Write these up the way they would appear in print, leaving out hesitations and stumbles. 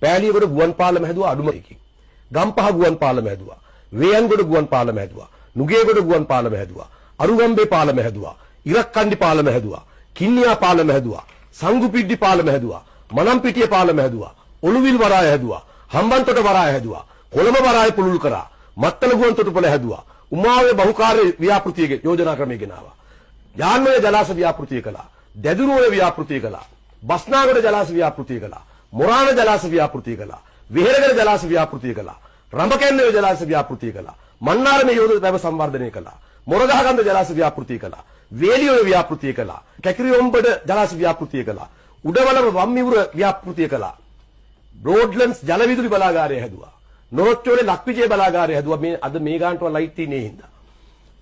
පෑලියගොඩ ගුවන් පාලම හැදුවා අඩුමකින්. ගම්පහ ගුවන් පාලම හැදුවා. වේයන්ගොඩ ගුවන් පාලම හැදුවා. නුගේගොඩ ගුවන් පාලම හැදුවා. අරුගම්බේ පාලම හැදුවා. ඉරක්කන්ඩි පාලම හැදුවා. කින්නියා පාලම හැදුවා. සංගුපිඩ්ඩි පාලම හැදුවා. මනම්පිටිය පාලම හැදුවා. ඔළුවිල් වරාය හැදුවා. හම්බන්තොට වරාය හැදුවා. කොළඹ වරාය පුළුල් කරා. මත්තල ගුවන් තොටුපළ හැදුවා. උමාවේ බහුකාර්ය ව්‍යාපෘතියේ යෝජනා ක්‍රමය ගෙනාවා. යාන්මය ජලාශ ව්‍යාපෘතිය කළා. දැදුරුවේ ව්‍යාපෘතිය කළා. බස්නාගොඩ ජලාශ ව්‍යාපෘතිය කළා. මොරාණ ජලාශ ව්‍යාපෘතිය කළා. විහෙරගල ජලාශ ව්‍යාපෘතිය කළා. රඹකැන්නේ ජලාශ ව්‍යාපෘතිය කළා. මන්නාරමේ යෝධ පැව සංවර්ධනය කළා. මොරගහගන්ද ජලාශ ව්‍යාපෘතිය කළා. වේලියොය ව්‍යාපෘතිය කළා. කැකිරිඔම්බඩ ජලාශ ව්‍යාපෘතිය කළා. උඩවලම වම්මිවුර ව්‍යාපෘතිය කළා. බ්‍රෝඩ්ලන්ඩ්ස් ජල විදුලි බලාගාරය හැදුවා. නොරොච්චෝලේ ලක්විජය බලාගාරය හැදුවා. මේ අද මේ ගානට ලයිට් තියෙන්නේ හින්දා.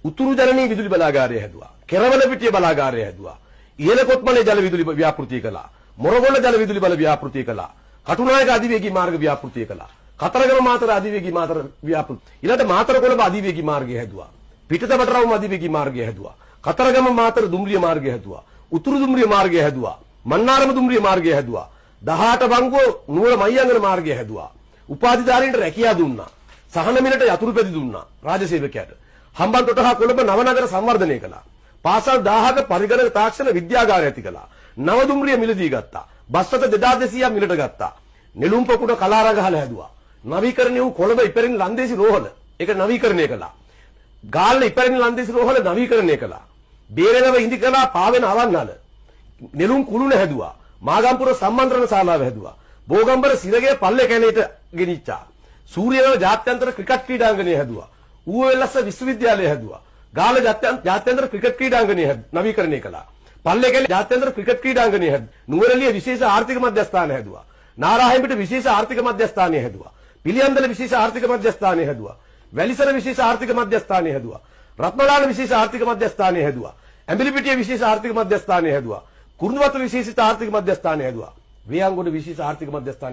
උතුරු ජලනී විදුලි බලාගාරය හැදුවා. කෙරවල පිටිය බලාගාරය හැදුවා. ඉහළ කොත්මලේ ජල විදුලි ව්‍යාපෘතිය කළා. මොරගොල්ල ජල විදුලි බල ව්‍යාපෘතිය කළා. කටුනායක අධිවේගී මාර්ග ව්‍යාපෘතිය කළා. කතරගම මාතර අධිවේගී මාතර ව්‍යාපෘති. ඊළඟට මාතර කොළඹ අධිවේගී මාර්ගය හැදුවා. පිටතබටරවුම අධිවේගී මාර්ගය හැදුවා. කතරගම මාතර දුම්රිය මාර්ගය හැදුවා. උතුරු දුම්රිය මාර්ගය හැදුවා. මන්නාරම දුම්රිය මාර්ගය හැදුවා. 18 බංගුව නුවර මහියංගන මාර්ගය හැදුවා. උපාධිධාරීන්ට රැකියාව දුන්නා. සහන මිලට යතුරු පෙති දුන්නා රාජසේවකයාට. හම්බන්තොට හා කොළඹ නවනගර සංවර්ධනය කළා. පාසල් 1000ක පරිගණක තාක්ෂණ විද්‍යාගාරය ඇති කළා. නව දුම්රිය මිලදී ගත්තා. බස් රථ 2200ක් මිලට ගත්තා. නෙළුම් පොකුණ කලාරගහල හැදුවා. නවීකරණය වූ කොළඹ ඉපැරණි ලන්දේසි රෝහල ඒක නවීකරණය කළා. ගාල්ල ඉපැරණි ලන්දේසි රෝහල නවීකරණය කළා. බේරෙනව ඉඳිකලා පාවෙන අවන්හල නෙළුම් කුළුණ හැදුවා. මාගම්පුර සම්මන්ත්‍රණ ශාලාව හැදුවා. බෝගම්බර සිරගේ පල්ලේ කැලේට ගෙනිච්චා. සූරියනගර ජාත්‍යන්තර ක්‍රිකට් ක්‍රීඩාංගණය හැදුවා. ඌවෙල්ලස්ස විශ්වවිද්‍යාලය හැදුවා. ගාල්ල ජාත්‍යන්තර ක්‍රිකට් ක්‍රීඩාංගණය නවීකරණය කළා. පල්ලේ කැලේ ජාත්‍යන්තර ක්‍රිකට් ක්‍රීඩාංගණය හැදුවා. නුවරඑළිය විශේෂ ආර්ථික මධ්‍යස්ථානය හැදුවා. නාරායන්පිට විශේෂ ආර්ථික මධ්‍යස්ථානය හැදුවා. පිළියන්දල විශේෂ ආර්ථික මධ්‍යස්ථානය හැදුවා. වැලිසර විශේෂ ආර්ථික මධ්‍යස්ථානය හැදුවා. රත්නලාන විශේෂ ආර්ථික මධ්‍යස්ථානය හැදුවා. ඇඹිලිපිටිය විශේෂ ආර්ථික මධ්‍යස්ථානය හැදුවා. කුරුණුවතුර විශේෂිත ආර්ථික මධ්‍යස්ථානය හැදුවා. වේයන්ගොඩ විශේෂ ආර්ථික මධ්‍යස්ථානය